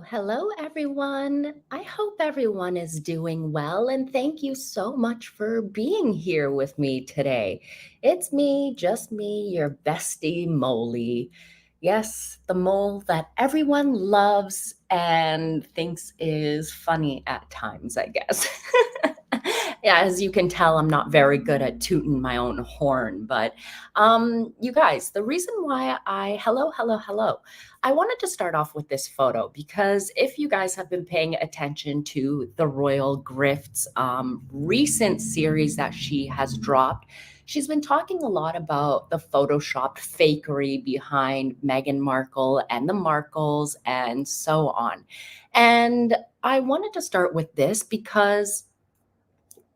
Hello, everyone. I hope everyone is doing well, and thank you so much for being here with me today. It's me, just me, your bestie, Molly. Yes, the mole that everyone loves and thinks is funny at times, I guess. Yeah, as you can tell, I'm not very good at tooting my own horn, but you guys, the reason why hello. I wanted to start off with this photo because if you guys have been paying attention to the Royal Grift's recent series that she has dropped, she's been talking a lot about the photoshopped fakery behind Meghan Markle and the Markles and so on. And I wanted to start with this because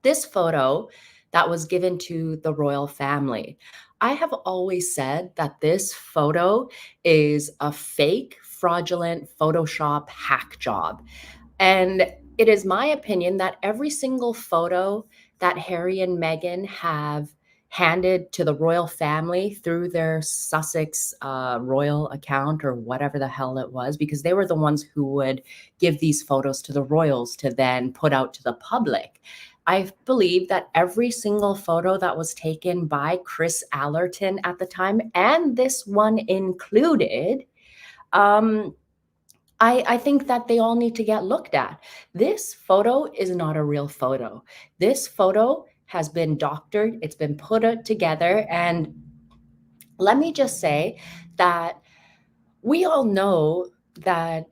this photo that was given to the royal family, I have always said that this photo is a fake, fraudulent Photoshop hack job. And it is my opinion that every single photo that Harry and Meghan have handed to the royal family through their Sussex royal account or whatever the hell it was, because they were the ones who would give these photos to the royals to then put out to the public. I believe that every single photo that was taken by Chris Allerton at the time, and this one included, um, I think that they all need to get looked at. This photo is not a real photo. This photo has been doctored, it's been put together. And let me just say that we all know that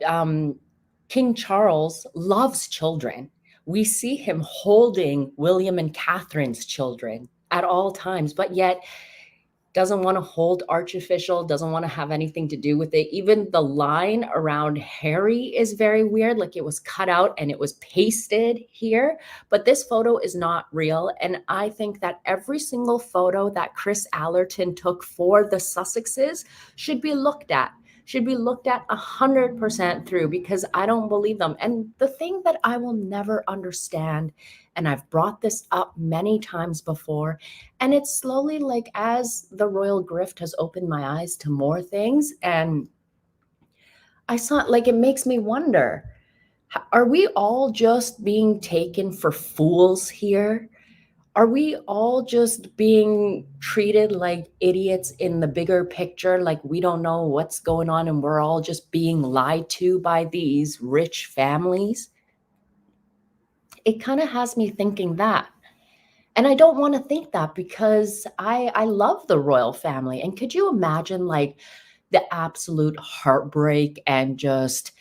King Charles loves children. We see him holding William and Catherine's children at all times, but yet doesn't want to hold artificial, doesn't want to have anything to do with it. Even the line around Harry is very weird, like it was cut out and it was pasted here. But this photo is not real. And I think that every single photo that Chris Allerton took for the Sussexes should be looked at. Should be looked at 100% through, because I don't believe them. And the thing that I will never understand, and I've brought this up many times before, and it's slowly, like, as the royal grift has opened my eyes to more things, and I saw, like, it makes me wonder, are we all just being taken for fools here? Are we all just being treated like idiots in the bigger picture, like we don't know what's going on and we're all just being lied to by these rich families? It kind of has me thinking that. And I don't want to think that, because I love the royal family. And could you imagine, like, the absolute heartbreak and just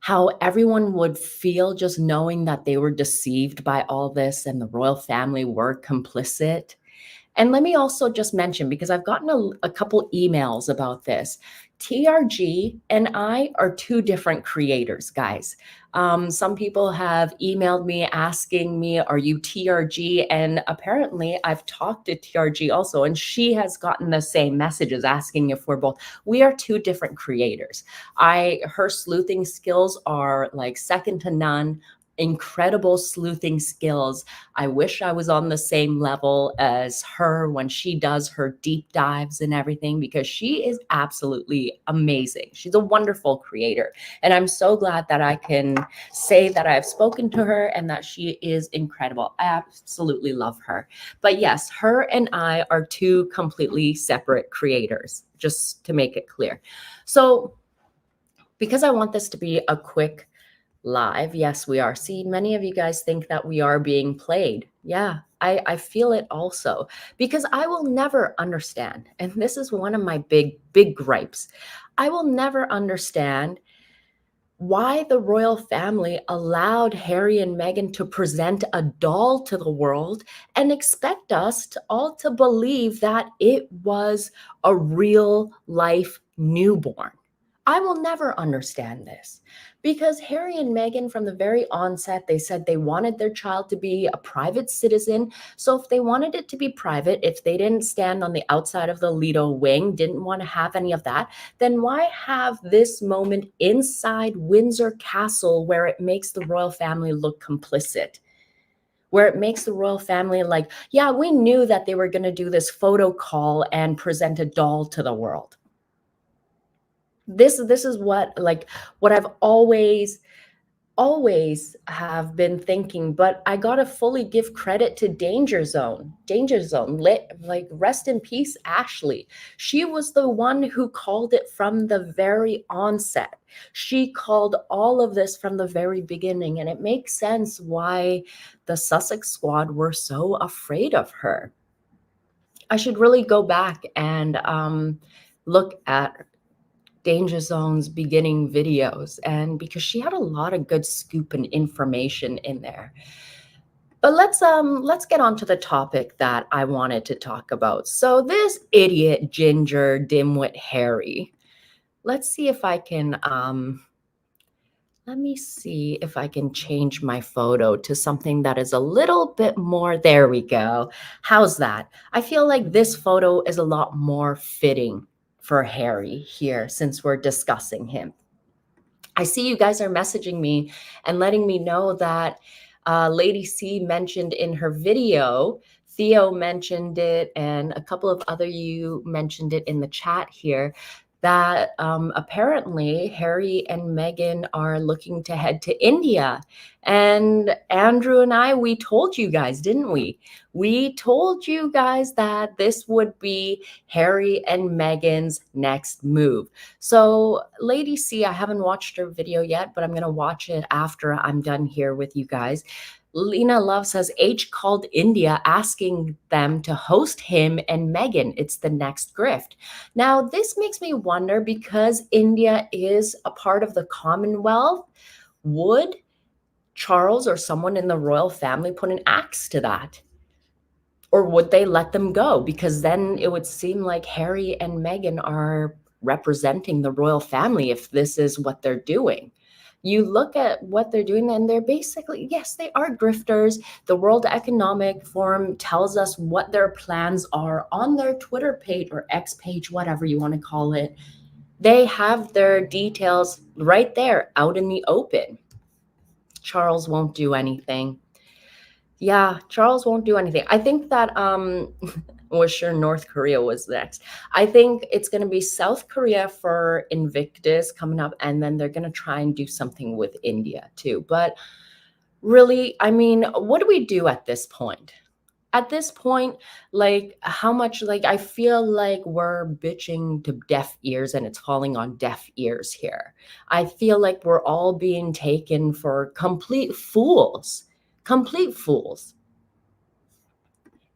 how everyone would feel just knowing that they were deceived by all this and the royal family were complicit? And let me also just mention, because I've gotten a couple emails about this. TRG and I are two different creators, guys. Some people have emailed me asking me, are you TRG? And apparently I've talked to TRG also, and she has gotten the same messages asking if we're both. We are two different creators. Her sleuthing skills are like second to none. Incredible sleuthing skills. I wish I was on the same level as her when she does her deep dives and everything, because she is absolutely amazing. She's a wonderful creator. And I'm so glad that I can say that I've spoken to her and that she is incredible. I absolutely love her. But yes, her and I are two completely separate creators, just to make it clear. So, because I want this to be a quick live, yes, we are. See, many of you guys think that we are being played. Yeah, I feel it also, because I will never understand. And this is one of my big gripes. I will never understand why the royal family allowed Harry and Meghan to present a doll to the world and expect us to all to believe that it was a real life newborn. I will never understand this, because Harry and Meghan, from the very onset, they said they wanted their child to be a private citizen. So if they wanted it to be private, if they didn't stand on the outside of the Lido wing, didn't want to have any of that, then why have this moment inside Windsor Castle where it makes the royal family look complicit? Where it makes the royal family like, yeah, we knew that they were going to do this photo call and present a doll to the world. This is what I've always have been thinking, but I gotta fully give credit to Danger Zone. Danger Zone, like rest in peace, Ashley. She was the one who called it from the very onset. She called all of this from the very beginning, and it makes sense why the Sussex squad were so afraid of her. I should really go back and look at Danger Zone's beginning videos, and because she had a lot of good scoop and information in there. But let's get on to the topic that I wanted to talk about. So this idiot ginger dimwit Harry. Let's see if I can let me see if I can change my photo to something that is a little bit more. There we go. How's that? I feel like this photo is a lot more fitting for Harry here since we're discussing him. I see you guys are messaging me and letting me know that Lady C mentioned in her video, Theo mentioned it, and a couple of other you mentioned it in the chat here, that apparently Harry and Meghan are looking to head to India. And Andrew and I, we told you guys, didn't we? We told you guys that this would be Harry and Meghan's next move. So Lady C, I haven't watched her video yet, but I'm going to watch it after I'm done here with you guys. Lena Love says H called India asking them to host him and Meghan. It's the next grift. Now, this makes me wonder, because India is a part of the Commonwealth, would Charles or someone in the royal family put an axe to that? Or would they let them go? Because then it would seem like Harry and Meghan are representing the royal family if this is what they're doing. You look at what they're doing, and they're basically, yes, they are grifters. The World Economic Forum tells us what their plans are on their Twitter page or X page, whatever you want to call it. They have their details right there out in the open. Charles won't do anything. Yeah, Charles won't do anything. I think that was sure North Korea was next. I think it's going to be South Korea for Invictus coming up, and then they're going to try and do something with India too. But really, I mean, what do we do at this point? At this point, like, how much, like, I feel like we're bitching to deaf ears and it's falling on deaf ears here. I feel like we're all being taken for complete fools. Complete fools.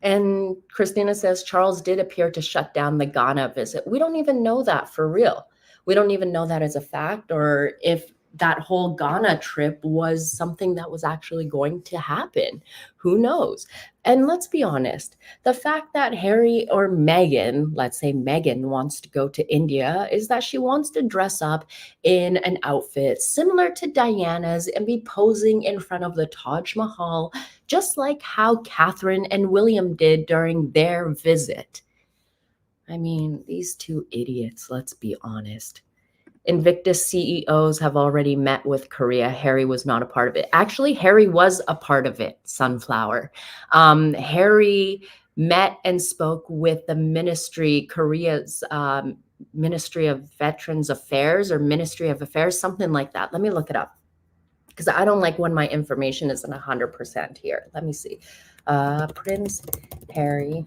And Christina says Charles did appear to shut down the Ghana visit. We don't even know that for real. We don't even know that as a fact, or if that whole Ghana trip was something that was actually going to happen. Who knows? And let's be honest, the fact that Harry or Meghan, let's say Meghan, wants to go to India is that she wants to dress up in an outfit similar to Diana's and be posing in front of the Taj Mahal, just like how Catherine and William did during their visit. I mean, these two idiots, let's be honest. Invictus CEOs have already met with Korea. Harry was not a part of it. Actually, Harry was a part of it, Sunflower. Harry met and spoke with the ministry, Korea's Ministry of Veterans Affairs or Ministry of Affairs, something like that. Let me look it up, because I don't like when my information isn't 100% here. Let me see. Prince Harry,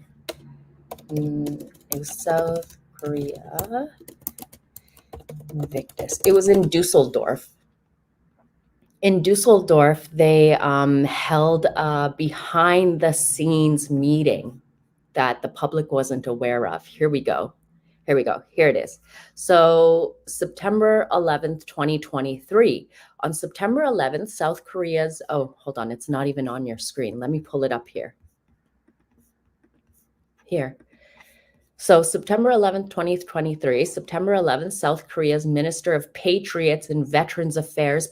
in South Korea. Invictus. It was in Dusseldorf. In Dusseldorf, they held a behind the scenes meeting that the public wasn't aware of. Here we go. Here we go. Here it is. So September 11th, 2023. On September 11th, South Korea's, oh, hold on. It's not even on your screen. Let me pull it up here. Here. So September 11th, 2023, September 11th, South Korea's Minister of Patriots and Veterans Affairs,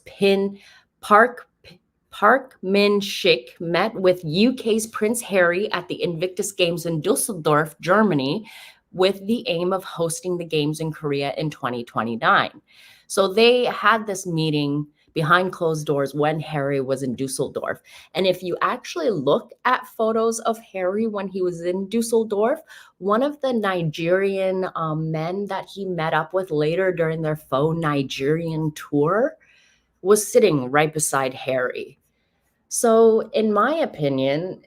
Park Min-sik, met with UK's Prince Harry at the Invictus Games in Dusseldorf, Germany, with the aim of hosting the Games in Korea in 2029. So they had this meeting behind closed doors when Harry was in Dusseldorf. And if you actually look at photos of Harry when he was in Dusseldorf, one of the Nigerian men that he met up with later during their faux Nigerian tour was sitting right beside Harry. So, in my opinion,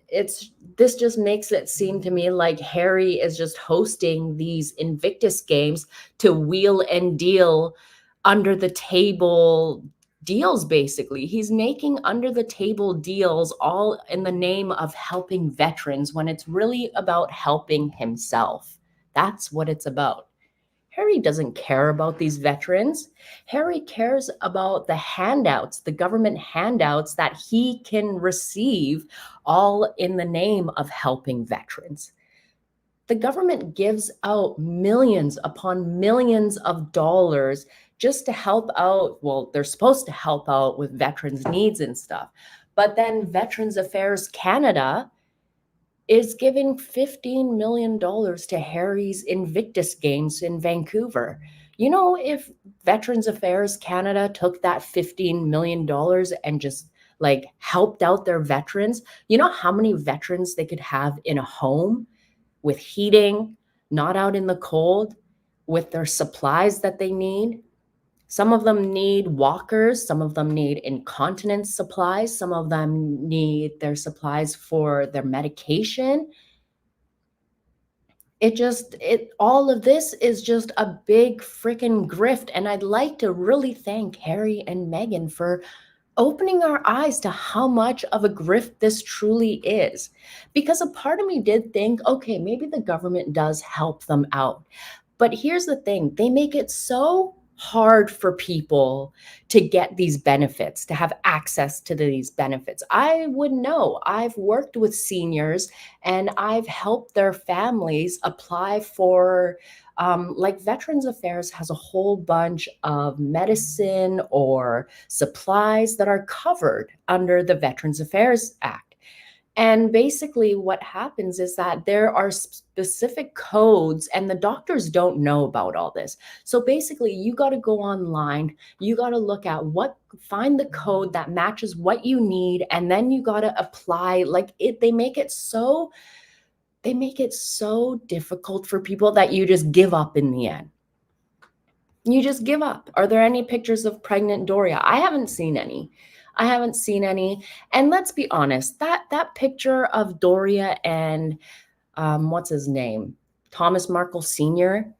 this just makes it seem to me like Harry is just hosting these Invictus games to wheel and deal under the table deals, basically. He's making under the table deals all in the name of helping veterans when it's really about helping himself. That's what it's about. Harry doesn't care about these veterans. Harry cares about the handouts, the government handouts that he can receive, all in the name of helping veterans. The government gives out millions upon millions of dollars just to help out. Well, they're supposed to help out with veterans' needs and stuff. But then Veterans Affairs Canada is giving $15 million to Harry's Invictus Games in Vancouver. You know, if Veterans Affairs Canada took that $15 million and just like helped out their veterans, you know how many veterans they could have in a home with heating, not out in the cold, with their supplies that they need? Some of them need walkers, some of them need incontinence supplies, some of them need their supplies for their medication. All of this is just a big freaking grift. And I'd like to really thank Harry and Meghan for opening our eyes to how much of a grift this truly is. Because a part of me did think, okay, maybe the government does help them out. But here's the thing, they make it so hard for people to get these benefits, to have access to these benefits. I would know. I've worked with seniors and I've helped their families apply for, like Veterans Affairs has a whole bunch of medicine or supplies that are covered under the Veterans Affairs Act. And basically, what happens is that there are specific codes, and the doctors don't know about all this. So basically, you got to go online, you got to look at find the code that matches what you need, and then you got to apply. They make it so difficult for people that you just give up in the end. You just give up. Are there any pictures of pregnant Doria? I haven't seen any. And let's be honest, that picture of Doria and what's his name? Thomas Markle Sr.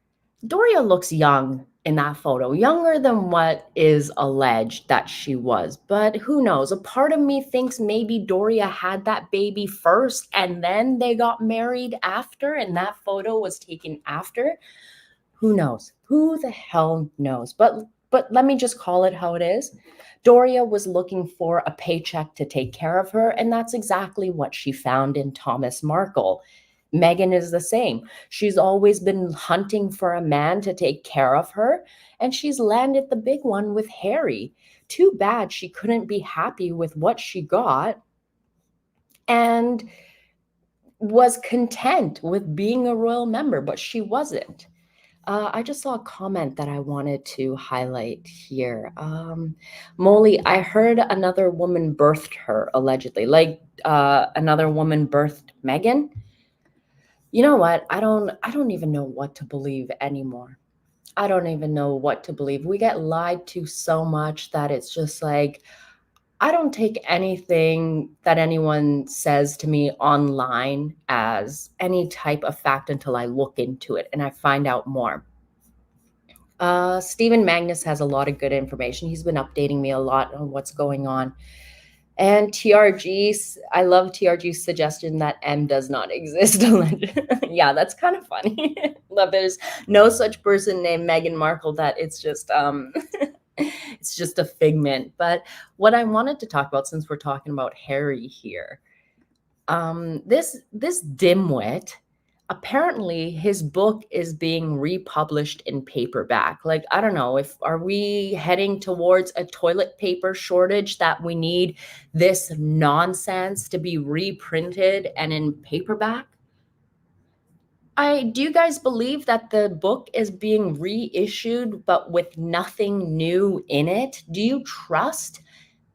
Doria looks young in that photo, younger than what is alleged that she was. But who knows? A part of me thinks maybe Doria had that baby first and then they got married after, and that photo was taken after. Who knows? Who the hell knows? But let me just call it how it is. Doria was looking for a paycheck to take care of her, and that's exactly what she found in Thomas Markle. Meghan is the same. She's always been hunting for a man to take care of her, and she's landed the big one with Harry. Too bad she couldn't be happy with what she got and was content with being a royal member, but she wasn't. I just saw a comment that I wanted to highlight here. Molly, I heard another woman birthed her, allegedly. Another woman birthed Meghan. You know what? I don't even know what to believe anymore. I don't even know what to believe. We get lied to so much that it's just like, I don't take anything that anyone says to me online as any type of fact until I look into it and I find out more. Stephen Magnus has a lot of good information. He's been updating me a lot on what's going on. And I love TRG's suggestion that M does not exist. Yeah, that's kind of funny. Love there's no such person named Meghan Markle, that it's just it's just a figment. But what I wanted to talk about, since we're talking about Harry here, this DIMWIT, apparently his book is being republished in paperback. Like, I don't know, are we heading towards a toilet paper shortage that we need this nonsense to be reprinted and in paperback? Do you guys believe that the book is being reissued but with nothing new in it? Do you trust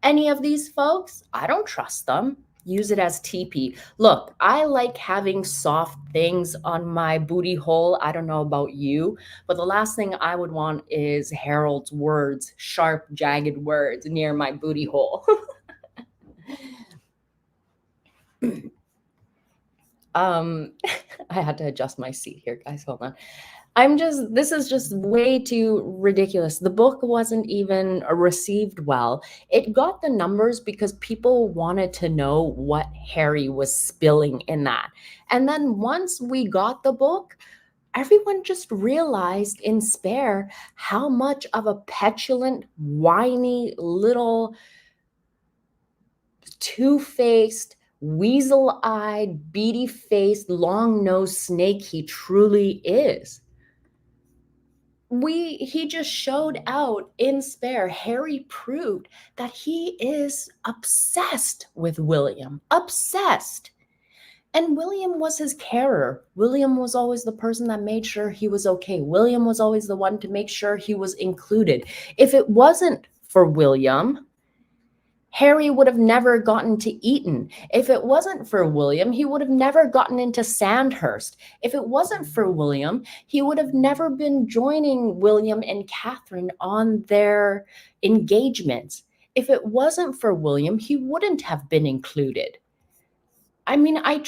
any of these folks? I don't trust them. Use it as TP. Look, I like having soft things on my booty hole. I don't know about you, but the last thing I would want is Harold's words, sharp, jagged words near my booty hole. I had to adjust my seat here, guys. Hold on. This is just way too ridiculous. The book wasn't even received well. It got the numbers because people wanted to know what Harry was spilling in that. And then once we got the book, everyone just realized in Spare how much of a petulant, whiny, little two-faced, weasel-eyed, beady-faced, long-nosed snake he truly is. He just showed out in Spare. Harry proved that he is obsessed with William. Obsessed. And William was his carer. William was always the person that made sure he was okay. William was always the one to make sure he was included. If it wasn't for William, Harry would have never gotten to Eton. If it wasn't for William, he would have never gotten into Sandhurst. If it wasn't for William, he would have never been joining William and Catherine on their engagements. If it wasn't for William, he wouldn't have been included. I mean, I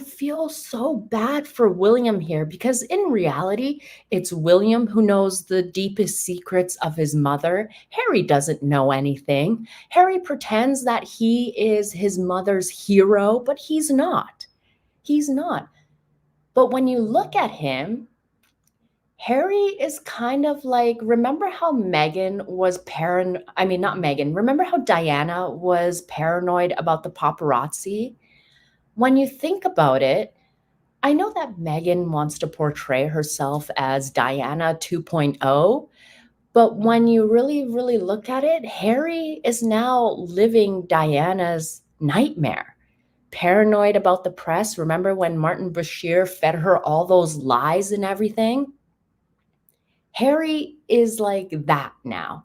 feel so bad for William here because in reality, it's William who knows the deepest secrets of his mother. Harry doesn't know anything. Harry pretends that he is his mother's hero, but he's not. He's not. But when you look at him, Harry is kind of like, remember how Meghan was not Meghan, remember how Diana was paranoid about the paparazzi? When you think about it, I know that Meghan wants to portray herself as Diana 2.0, but when you really, really look at it, Harry is now living Diana's nightmare. Paranoid about the press. Remember when Martin Bashir fed her all those lies and everything? Harry is like that now.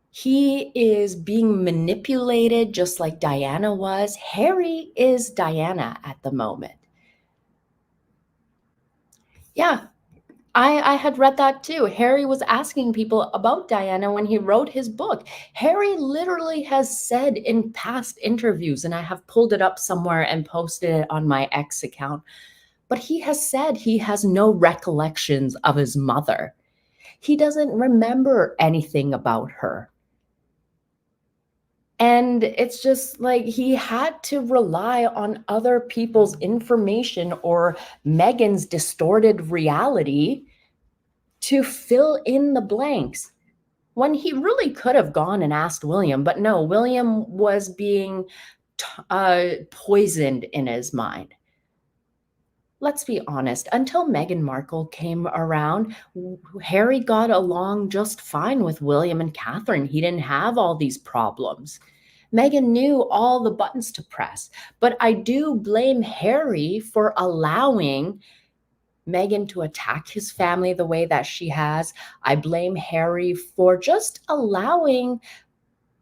He is being manipulated just like Diana was. Harry is Diana at the moment. Yeah, I had read that too. Harry was asking people about Diana when he wrote his book. Harry literally has said in past interviews, and I have pulled it up somewhere and posted it on my X account, but he has said he has no recollections of his mother. He doesn't remember anything about her. And it's just like he had to rely on other people's information or Meghan's distorted reality to fill in the blanks when he really could have gone and asked William. But no, William was being poisoned in his mind. Let's be honest, until Meghan Markle came around, Harry got along just fine with William and Catherine. He didn't have all these problems. Meghan knew all the buttons to press, but I do blame Harry for allowing Meghan to attack his family the way that she has. I blame Harry for just allowing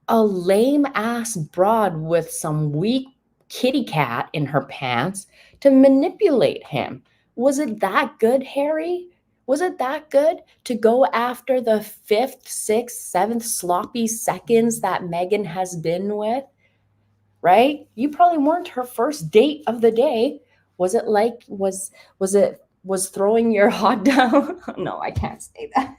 a lame ass broad with some weak kitty cat in her pants to manipulate him. Was it that good, Harry? Was it that good to go after the fifth, sixth, seventh sloppy seconds that Meghan has been with? Right? You probably weren't her first date of the day. Was it like, was throwing your hot dog? No, I can't say that.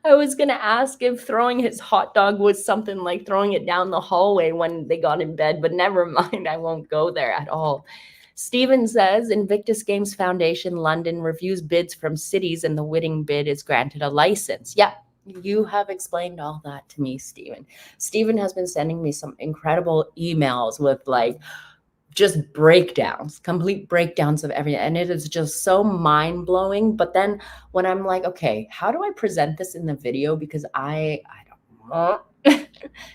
I was going to ask if throwing his hot dog was something like throwing it down the hallway when they got in bed, but never mind. I won't go there at all. Stephen says Invictus Games Foundation London reviews bids from cities and the winning bid is granted a license. Yeah, you have explained all that to me, Stephen. Stephen has been sending me some incredible emails with like just breakdowns, complete breakdowns of everything. And it is just so mind blowing. But then when I'm like, okay, how do I present this in the video? Because I don't know.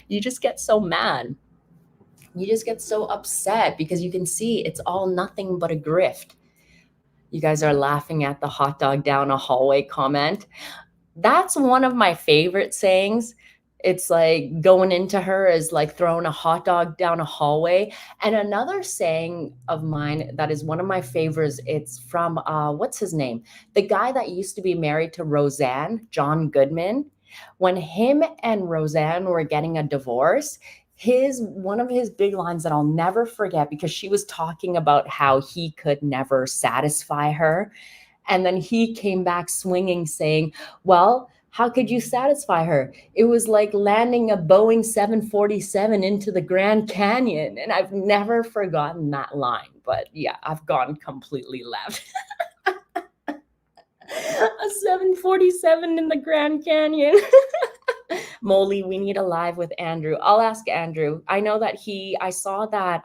You just get so mad. You just get so upset because you can see it's all nothing but a grift. You guys are laughing at the hot dog down a hallway comment. That's one of my favorite sayings. It's like going into her is like throwing a hot dog down a hallway. And another saying of mine that is one of my favorites, it's from what's his name? The guy that used to be married to Roseanne, John Goodman. When him and Roseanne were getting a divorce, his one of his big lines that I'll never forget, because she was talking about how he could never satisfy her, and then he came back swinging, saying, well, how could you satisfy her? It was like landing a Boeing 747 into the Grand Canyon. And I've never forgotten that line. But yeah, I've gone completely left. A 747 in the Grand Canyon. Molly, we need a live with Andrew. I'll ask Andrew. I know that I saw that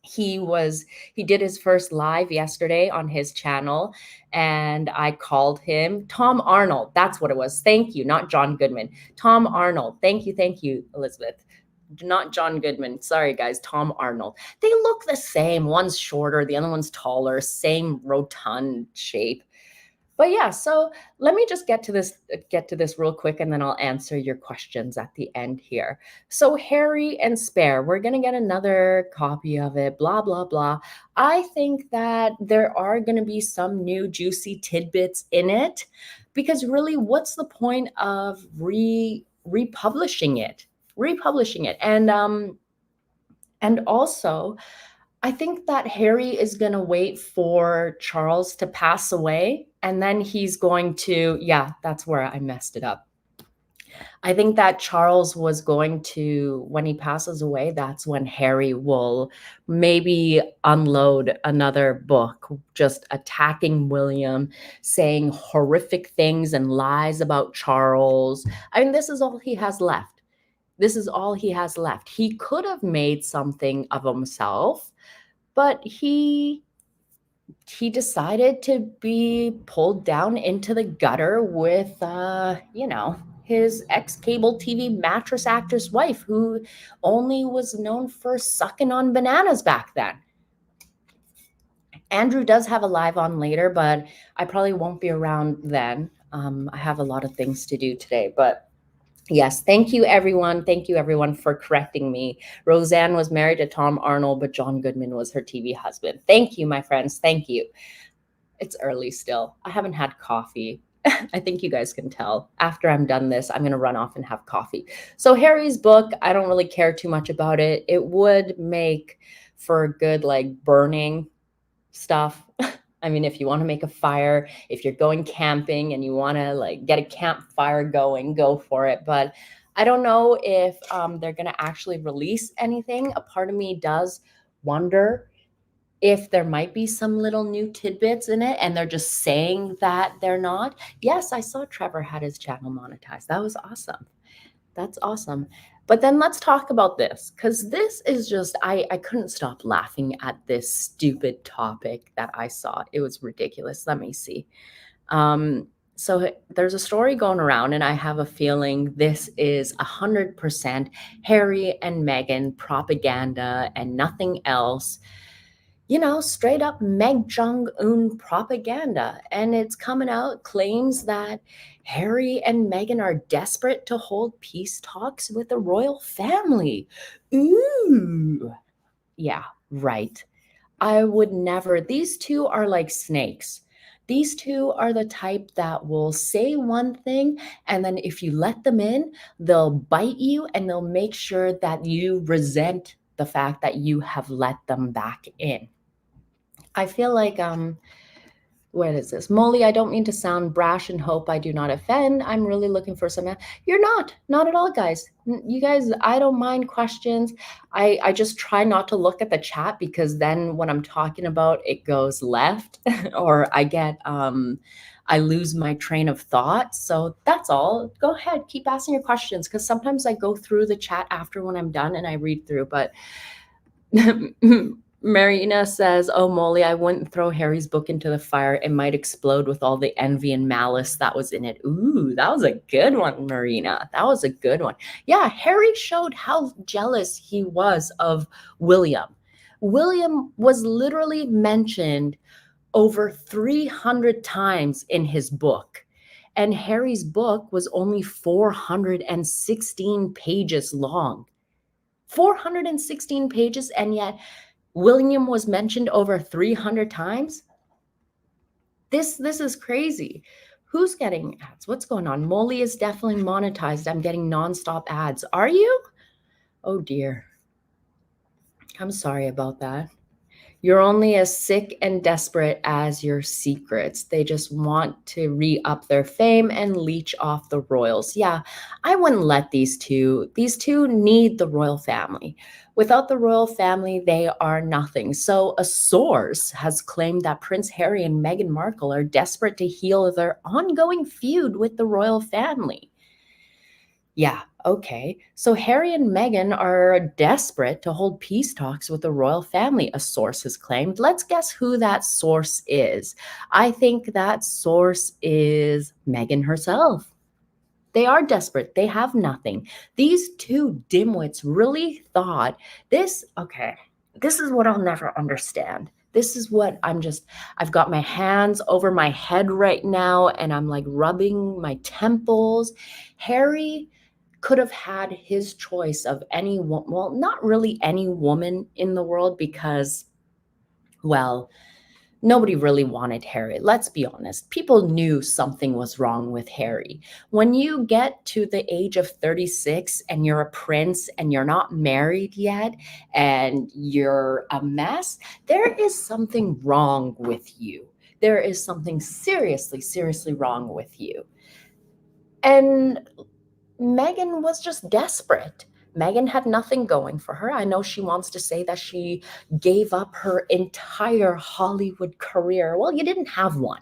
he did his first live yesterday on his channel, and I called him Tom Arnold. That's what it was. Thank you. Not John Goodman. Tom Arnold. Thank you, Elizabeth. Not John Goodman. Sorry, guys. Tom Arnold. They look the same. One's shorter, the other one's taller, same rotund shape. But yeah, so let me just get to this real quick, and then I'll answer your questions at the end here. So Harry and Spare, we're going to get another copy of it, blah, blah, blah. I think that there are going to be some new juicy tidbits in it, because really, what's the point of republishing it? And also, I think that Harry is going to wait for Charles to pass away, and then he's going to, yeah, that's where I messed it up. I think that Charles was going to, when he passes away, that's when Harry will maybe unload another book, just attacking William, saying horrific things and lies about Charles. I mean, this is all he has left. He could have made something of himself, but he decided to be pulled down into the gutter with his ex-cable TV mattress actress wife, who only was known for sucking on bananas back then. Andrew does have a live on later, but I probably won't be around then. I have a lot of things to do today, but yes, thank you, everyone. Thank you, everyone, for correcting me. Roseanne was married to Tom Arnold, but John Goodman was her TV husband. Thank you, my friends. Thank you. It's early still. I haven't had coffee. I think you guys can tell. After I'm done this, I'm going to run off and have coffee. So Harry's book, I don't really care too much about it. It would make for good, like, burning stuff. I mean, if you want to make a fire, if you're going camping and you want to like get a campfire going, go for it. But I don't know if they're going to actually release anything. A part of me does wonder if there might be some little new tidbits in it and they're just saying that they're not. Yes, I saw Trevor had his channel monetized. That was awesome. That's awesome. But then let's talk about this, because this is just, I couldn't stop laughing at this stupid topic that I saw. It was ridiculous. Let me see. So there's a story going around, and I have a feeling this is 100% Harry and Meghan propaganda and nothing else. Straight up Meg Jong-un propaganda. And it's coming out, claims that Harry and Meghan are desperate to hold peace talks with the royal family. Ooh. Yeah, right. I would never. These two are like snakes. These two are the type that will say one thing, and then if you let them in, they'll bite you and they'll make sure that you resent the fact that you have let them back in. I feel like, what is this? Molly, I don't mean to sound brash and hope I do not offend. I'm really looking for some. You're not at all, guys. You guys, I don't mind questions. I just try not to look at the chat, because then when I'm talking about it goes left or I lose my train of thought. So that's all. Go ahead, keep asking your questions, because sometimes I go through the chat after when I'm done and I read through, but Marina says, oh, Molly, I wouldn't throw Harry's book into the fire. It might explode with all the envy and malice that was in it. Ooh, that was a good one, Marina. That was a good one. Yeah, Harry showed how jealous he was of William. William was literally mentioned over 300 times in his book. And Harry's book was only 416 pages long. 416 pages, and yet William was mentioned over 300 times? This is crazy. Who's getting ads? What's going on? Molly is definitely monetized. I'm getting nonstop ads. Are you? Oh dear. I'm sorry about that. You're only as sick and desperate as your secrets. They just want to re-up their fame and leech off the royals. Yeah, I wouldn't let these two need the royal family. Without the royal family, they are nothing. So a source has claimed that Prince Harry and Meghan Markle are desperate to heal their ongoing feud with the royal family. Yeah, okay. So Harry and Meghan are desperate to hold peace talks with the royal family, a source has claimed. Let's guess who that source is. I think that source is Meghan herself. They are desperate. They have nothing. These two dimwits really thought this, okay, this is what I'll never understand. This is what I've got my hands over my head right now and I'm like rubbing my temples. Harry could have had his choice of any, well, not really any woman in the world because, well, nobody really wanted Harry. Let's be honest. People knew something was wrong with Harry. When you get to the age of 36 and you're a prince and you're not married yet and you're a mess, there is something wrong with you. There is something seriously, seriously wrong with you. And Meghan was just desperate. Meghan had nothing going for her. I know she wants to say that she gave up her entire Hollywood career. Well, you didn't have one.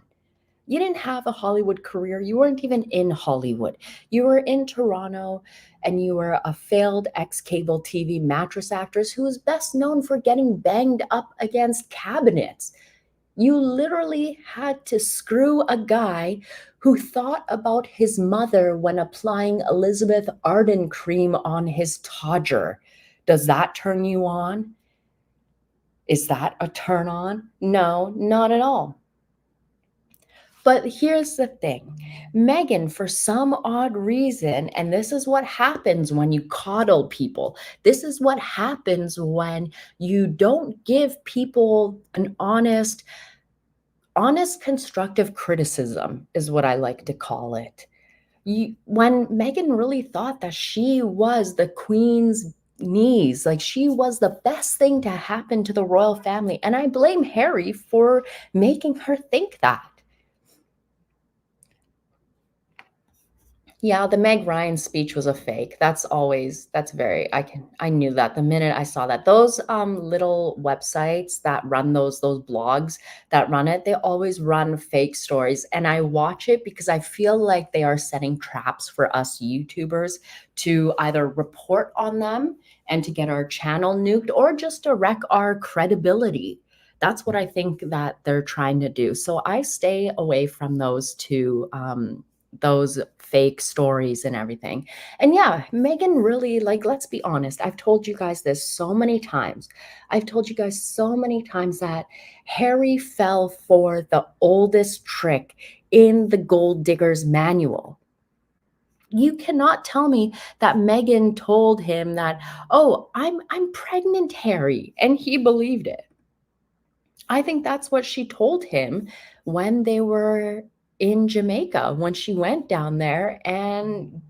You didn't have a Hollywood career. You weren't even in Hollywood. You were in Toronto and you were a failed ex-cable TV mattress actress who is best known for getting banged up against cabinets. You literally had to screw a guy who thought about his mother when applying Elizabeth Arden cream on his Todger. Does that turn you on? Is that a turn on? No, not at all. But here's the thing. Meghan, for some odd reason, and this is what happens when you coddle people. This is what happens when you don't give people an honest constructive criticism is what I like to call it. When Meghan really thought that she was the queen's niece, like she was the best thing to happen to the royal family. And I blame Harry for making her think that. Yeah, the Meg Ryan speech was a fake. I knew that the minute I saw that. Those little websites that run those blogs that run it, they always run fake stories. And I watch it because I feel like they are setting traps for us YouTubers to either report on them and to get our channel nuked or just to wreck our credibility. That's what I think that they're trying to do. So I stay away from those fake stories and everything. And yeah, Meghan really, like, let's be honest. I've told you guys this so many times. I've told you guys so many times that Harry fell for the oldest trick in the Gold Digger's manual. You cannot tell me that Meghan told him that, "Oh, I'm pregnant, Harry," and he believed it. I think that's what she told him when they were in Jamaica, when she went down there and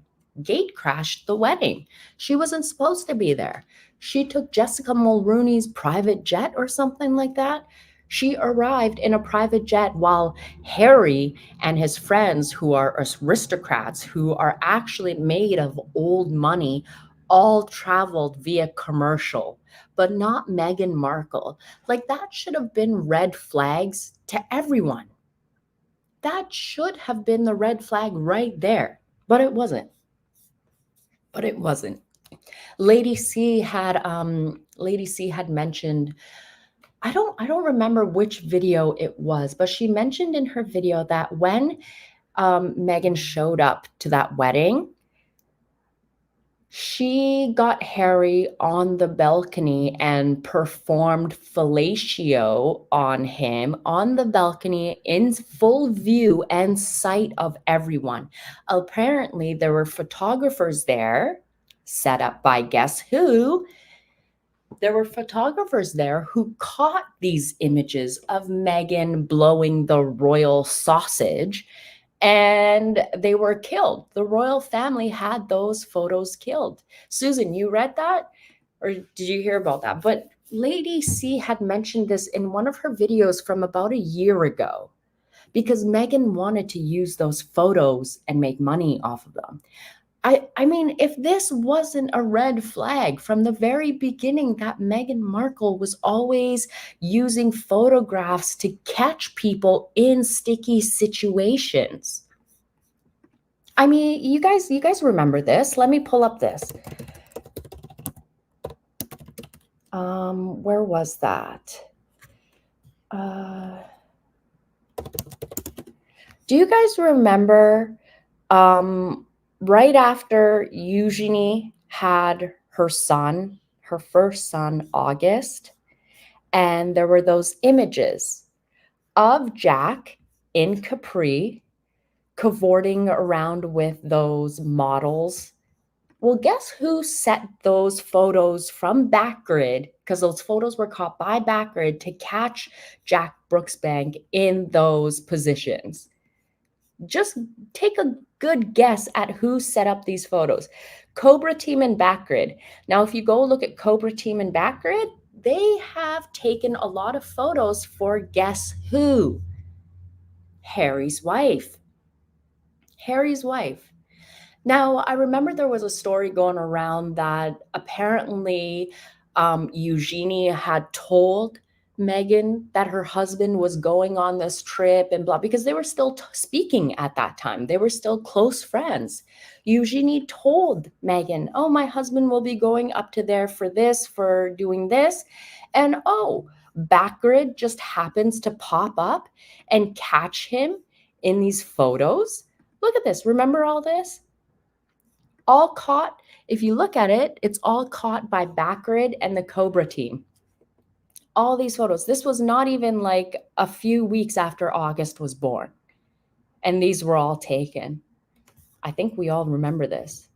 gate crashed the wedding. She wasn't supposed to be there. She took Jessica Mulrooney's private jet or something like that. She arrived in a private jet while Harry and his friends, who are aristocrats, who are actually made of old money, all traveled via commercial, but not Meghan Markle. Like, that should have been red flags to everyone. That should have been the red flag right there, but it wasn't. But it wasn't. Lady C had mentioned, I don't remember which video it was, but she mentioned in her video that when Meghan showed up to that wedding, She got Harry on the balcony and performed fellatio on him on the balcony in full view and sight of everyone. Apparently, there were photographers there, set up by guess who? There were photographers there who caught these images of Meghan blowing the royal sausage, and they were killed. The royal family had those photos killed. Susan, you read that? Or did you hear about that? But Lady C had mentioned this in one of her videos from about a year ago because Meghan wanted to use those photos and make money off of them. I mean, if this wasn't a red flag from the very beginning that Meghan Markle was always using photographs to catch people in sticky situations. I mean, you guys remember this. Let me pull up this. Where was that? Do you guys remember right after Eugenie had her son, her first son, August, and there were those images of Jack in Capri cavorting around with those models? Well, guess who set those photos from Backgrid, because those photos were caught by Backgrid to catch Jack Brooksbank in those positions? Just take a good guess at who set up these photos. Cobra Team and Backgrid. Now, if you go look at Cobra Team and Backgrid, they have taken a lot of photos for guess who? Harry's wife. Harry's wife. Now, I remember there was a story going around that apparently Eugenie had told Meghan that her husband was going on this trip and blah, because they were still speaking at that time. They were still close friends. Eugenie told Meghan, oh, my husband will be going up to there for this, for doing this. And oh, Backgrid just happens to pop up and catch him in these photos. Look at this. Remember all this? All caught. If you look at it, it's all caught by Backgrid and the Cobra Team. All these photos. This was not even like a few weeks after August was born. And these were all taken. I think we all remember this.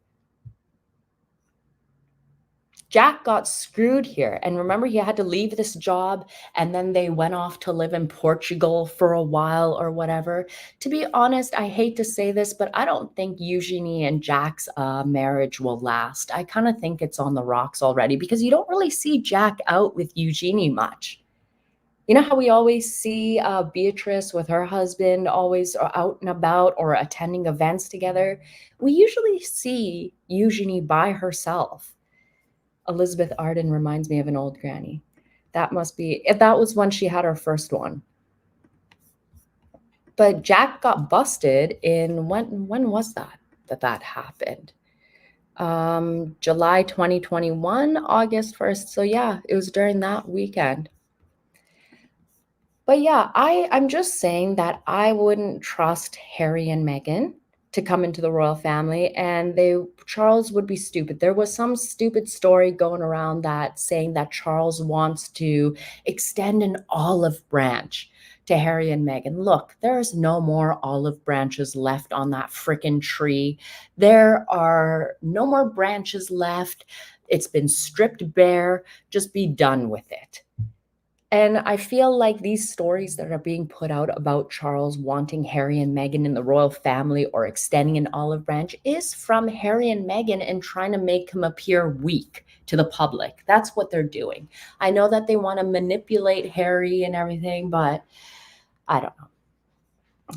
Jack got screwed here. And remember, he had to leave this job and then they went off to live in Portugal for a while or whatever. To be honest, I hate to say this, but I don't think Eugenie and Jack's marriage will last. I kind of think it's on the rocks already because you don't really see Jack out with Eugenie much. You know how we always see Beatrice with her husband always out and about or attending events together? We usually see Eugenie by herself. Elizabeth Arden reminds me of an old granny. That was when she had her first one. But Jack got busted in, when was that happened? July 2021, August 1st. So yeah, it was during that weekend. But yeah, I'm just saying that I wouldn't trust Harry and Meghan to come into the royal family, and Charles would be stupid. There was some stupid story going around that saying that Charles wants to extend an olive branch to Harry and Meghan. Look, there's no more olive branches left on that frickin' tree. There are no more branches left. It's been stripped bare. Just be done with it. And I feel like these stories that are being put out about Charles wanting Harry and Meghan in the royal family or extending an olive branch is from Harry and Meghan and trying to make him appear weak to the public. That's what they're doing. I know that they want to manipulate Harry and everything, but I don't know.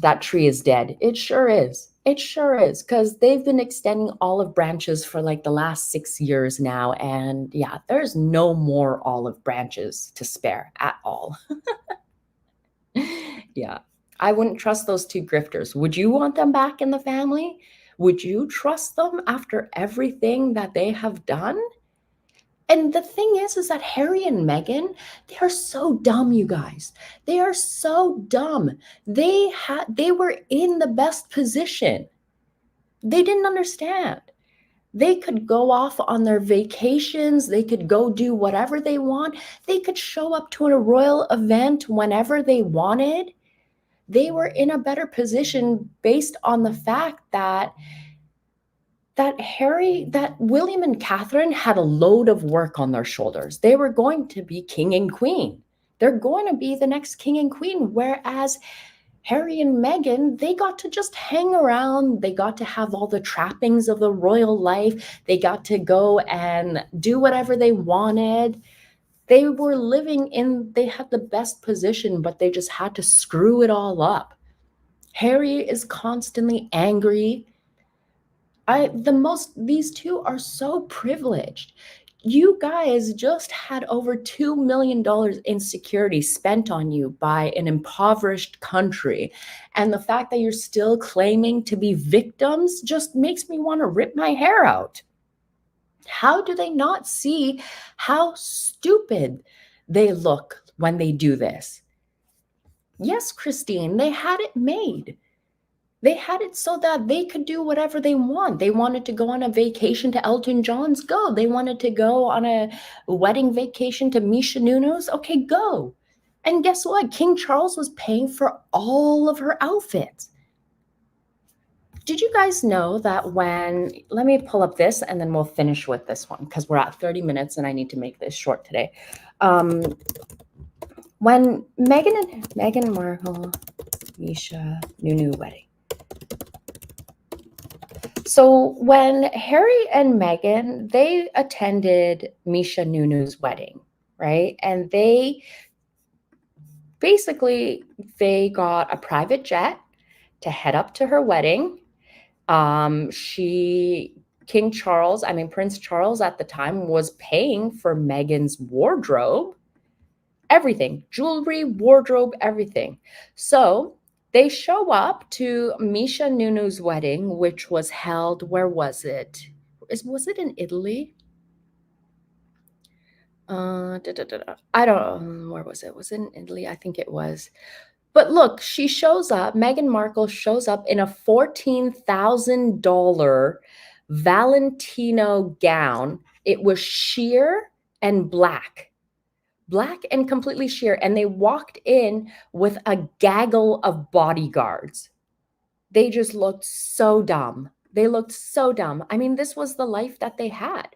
That tree is dead. It sure is. It sure is, because they've been extending olive branches for like the last 6 years now. And yeah, there's no more olive branches to spare at all. Yeah, I wouldn't trust those two grifters. Would you want them back in the family? Would you trust them after everything that they have done? And the thing is that Harry and Meghan, they are so dumb, you guys. They are so dumb. They were in the best position. They didn't understand. They could go off on their vacations. They could go do whatever they want. They could show up to a royal event whenever they wanted. They were in a better position based on the fact that William and Catherine had a load of work on their shoulders. They were going to be king and queen. They're going to be the next king and queen, whereas Harry and Meghan, they got to just hang around. They got to have all the trappings of the royal life. They got to go and do whatever they wanted. They had the best position, but they just had to screw it all up. Harry is constantly angry. These two are so privileged. You guys just had over $2 million in security spent on you by an impoverished country. And the fact that you're still claiming to be victims just makes me want to rip my hair out. How do they not see how stupid they look when they do this? Yes, Christine, they had it made. They had it so that they could do whatever they want. They wanted to go on a vacation to Elton John's, go. They wanted to go on a wedding vacation to Misha Nuno's, okay, go. And guess what? King Charles was paying for all of her outfits. Did you guys know that let me pull up this and then we'll finish with this one because we're at 30 minutes and I need to make this short today. When Meghan Markle, Misha Nunu wedding. So when Harry and Meghan, they attended Misha Nunu's wedding, right? And they got a private jet to head up to her wedding. Prince Charles at the time was paying for Meghan's wardrobe, everything, jewelry, wardrobe, everything. So they show up to Misha Nunu's wedding, which was held, where was it? Was it in Italy? I don't know, where was it? Was it in Italy? I think it was. But look, Meghan Markle shows up in a $14,000 Valentino gown. It was sheer and black and completely sheer. And they walked in with a gaggle of bodyguards. They just looked so dumb. I mean, this was the life that they had.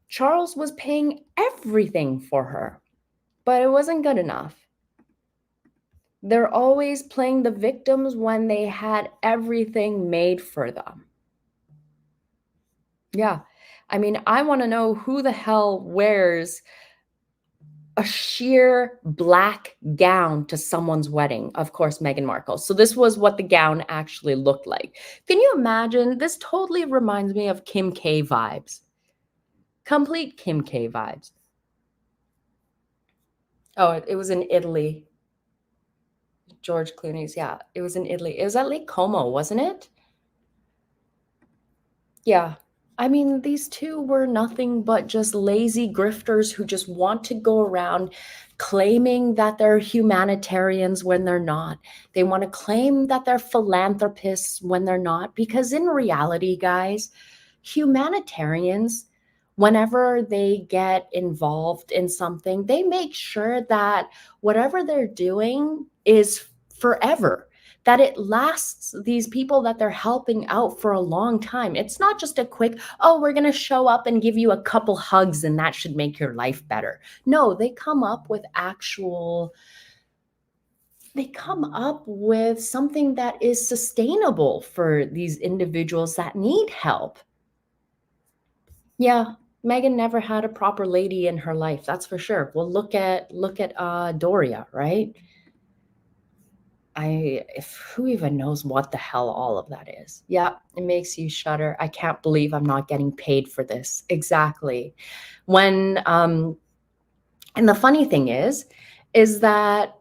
Charles was paying everything for her, but it wasn't good enough. They're always playing the victims when they had everything made for them. Yeah. I mean, I want to know who the hell wears a sheer black gown to someone's wedding. Of course, Meghan Markle. So this was what the gown actually looked like. Can you imagine? This totally reminds me of Kim K vibes. Complete Kim K vibes. Oh, it was in Italy. George Clooney's, yeah. It was in Italy. It was at Lake Como, wasn't it? Yeah. I mean, these two were nothing but just lazy grifters who just want to go around claiming that they're humanitarians when they're not. They want to claim that they're philanthropists when they're not. Because in reality, guys, humanitarians, whenever they get involved in something, they make sure that whatever they're doing is forever, that it lasts these people that they're helping out for a long time. It's not just a quick, oh, we're going to show up and give you a couple hugs and that should make your life better. No, they come up with something that is sustainable for these individuals that need help. Yeah, Meghan never had a proper lady in her life, that's for sure. Well, look at Doria, right? Who even knows what the hell all of that is? Yeah, it makes you shudder. I can't believe I'm not getting paid for this. Exactly. And the funny thing is that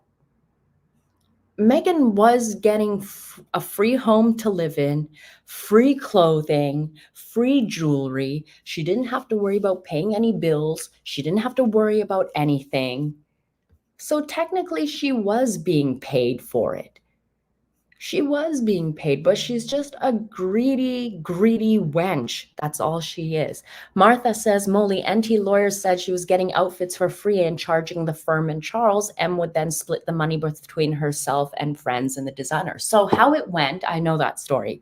Meghan was getting a free home to live in, free clothing, free jewelry. She didn't have to worry about paying any bills. She didn't have to worry about anything. So technically, she was being paid for it. She was being paid, but she's just a greedy, greedy wench. That's all she is. Martha says, Molly, NT lawyers said she was getting outfits for free and charging the firm and Charles. M would then split the money between herself and friends and the designer. So how it went, I know that story.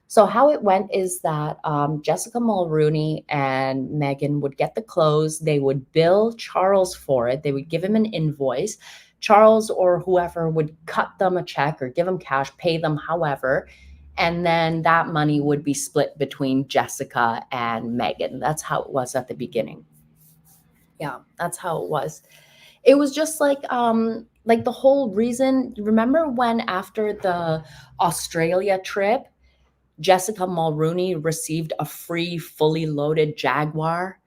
So how it went is that Jessica Mulrooney and Meghan would get the clothes. They would bill Charles for it. They would give him an invoice. Charles or whoever would cut them a check or give them cash, pay them however. And then that money would be split between Jessica and Meghan. That's how it was at the beginning. Yeah, that's how it was. It was just like the whole reason. Remember when after the Australia trip, Jessica Mulrooney received a free, fully loaded Jaguar?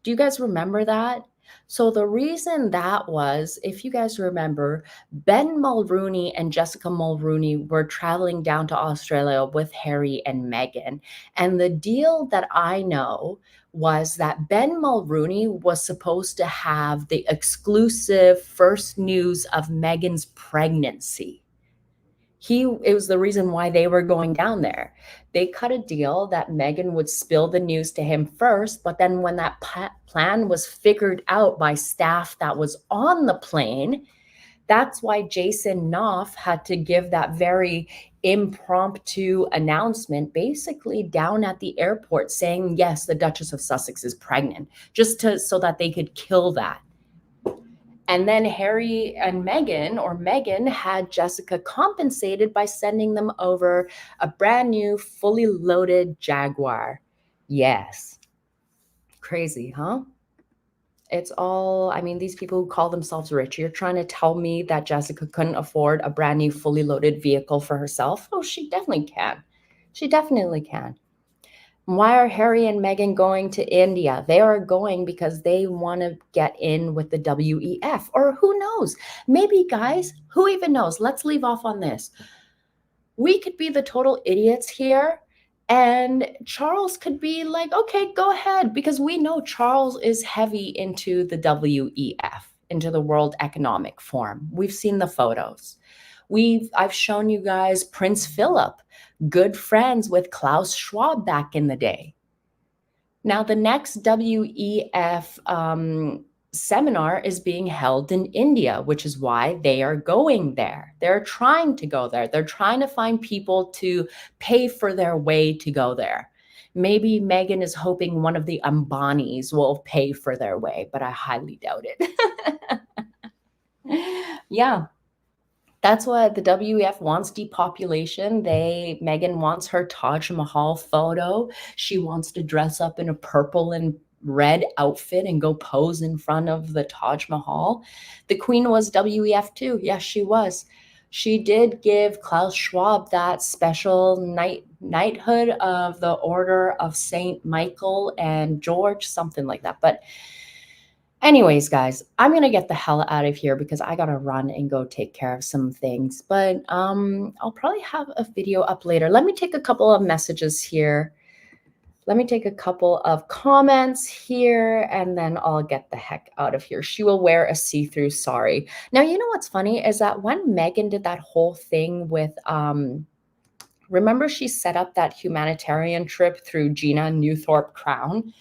Do you guys remember that? So the reason that was, if you guys remember, Ben Mulrooney and Jessica Mulrooney were traveling down to Australia with Harry and Meghan. And the deal that I know was that Ben Mulrooney was supposed to have the exclusive first news of Meghan's pregnancy. It was the reason why they were going down there. They cut a deal that Meghan would spill the news to him first, but then when that plan was figured out by staff that was on the plane, that's why Jason Knopf had to give that very impromptu announcement basically down at the airport saying, yes, the Duchess of Sussex is pregnant, so that they could kill that. And then Harry and Meghan had Jessica compensated by sending them over a brand new, fully loaded Jaguar. Yes. Crazy, huh? It's all, I mean, these people who call themselves rich, you're trying to tell me that Jessica couldn't afford a brand new, fully loaded vehicle for herself? Oh, she definitely can. She definitely can. Why are Harry and Meghan going to India? They are going because they want to get in with the WEF. Or who knows? Maybe, guys, who even knows? Let's leave off on this. We could be the total idiots here, and Charles could be like, okay, go ahead, because we know Charles is heavy into the WEF, into the World Economic Forum. We've seen the photos. I've shown you guys Prince Philip, good friends with Klaus Schwab back in the day. Now, the next WEF seminar is being held in India, which is why they are going there. They're trying to go there. They're trying to find people to pay for their way to go there. Maybe Meghan is hoping one of the Ambanis will pay for their way, but I highly doubt it. Yeah. That's what the WEF wants, depopulation. Meghan wants her Taj Mahal photo. She wants to dress up in a purple and red outfit and go pose in front of the Taj Mahal. The Queen was WEF too. Yes, she was. She did give Klaus Schwab that special knighthood of the Order of Saint Michael and George, something like that. But anyways, guys, I'm going to get the hell out of here because I got to run and go take care of some things. But I'll probably have a video up later. Let me take a couple of messages here. Let me take a couple of comments here, and then I'll get the heck out of here. She will wear a see-through sari. Now, you know what's funny is that when Meghan did that whole thing with, remember she set up that humanitarian trip through Gina Newthorpe Crown?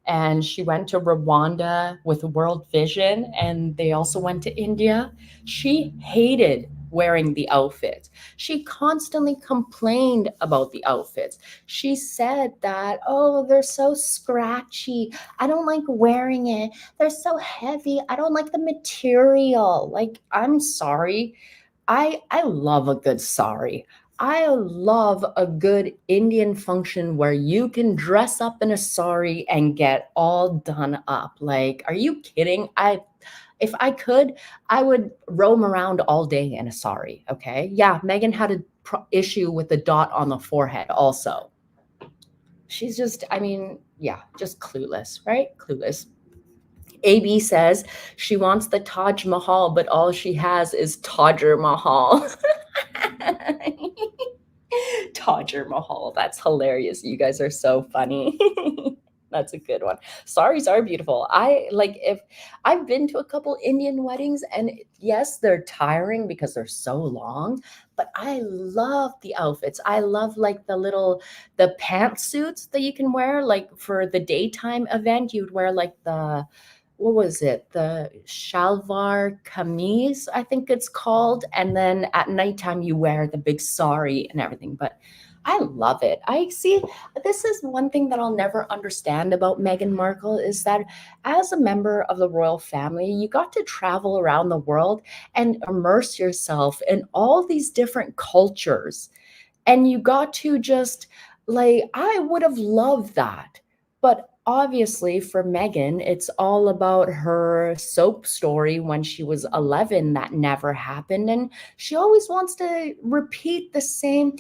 And she went to Rwanda with World Vision, and they also went to India. She hated wearing the outfits. She constantly complained about the outfits. She said that, oh, they're so scratchy. I don't like wearing it. They're so heavy. I don't like the material. Like, I'm sorry. I love a good sari. I love a good Indian function where you can dress up in a sari and get all done up. Like, are you kidding? If I could, I would roam around all day in a sari. Okay. Yeah. Meghan had an issue with the dot on the forehead also. She's just, I mean, yeah, just clueless, right? Clueless. AB says she wants the Taj Mahal, but all she has is Tajer Mahal. Tajer Mahal. That's hilarious. You guys are so funny. That's a good one. Saris are beautiful. I like if I've been to a couple Indian weddings and yes, they're tiring because they're so long, but I love the outfits. I love like the pantsuits that you can wear like for the daytime event. You'd wear like the what was it? The shalvar kameez, I think it's called. And then at nighttime you wear the big sari and everything. But I love it. I see this is one thing that I'll never understand about Meghan Markle is that as a member of the royal family, you got to travel around the world and immerse yourself in all these different cultures. And you got to just like, I would have loved that. But obviously, for Meghan, it's all about her soap story when she was 11 that never happened. And she always wants to repeat the same,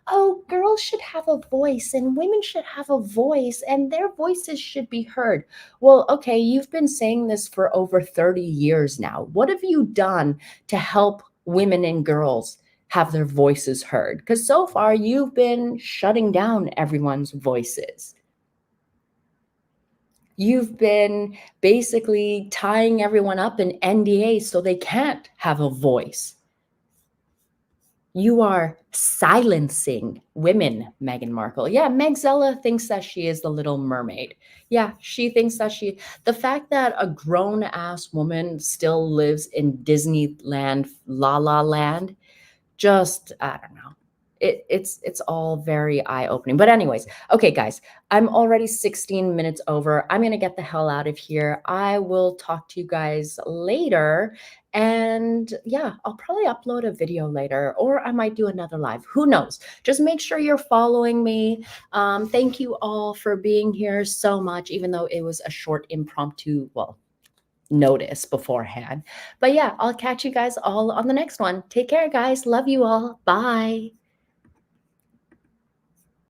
oh, girls should have a voice and women should have a voice and their voices should be heard. Well, okay, you've been saying this for over 30 years now. What have you done to help women and girls have their voices heard? Because so far you've been shutting down everyone's voices. You've been basically tying everyone up in NDA so they can't have a voice. You are silencing women, Meghan Markle. Yeah, Megzilla thinks that she is the little mermaid. Yeah, she thinks that the fact that a grown ass woman still lives in Disneyland, La La Land, just I don't know. It's all very eye-opening. But anyways, okay, guys, I'm already 16 minutes over. I'm gonna get the hell out of here. I will talk to you guys later. And yeah, I'll probably upload a video later, or I might do another live. Who knows? Just make sure you're following me. Thank you all for being here so much, even though it was a short impromptu, well, notice beforehand. But yeah, I'll catch you guys all on the next one. Take care, guys. Love you all. Bye.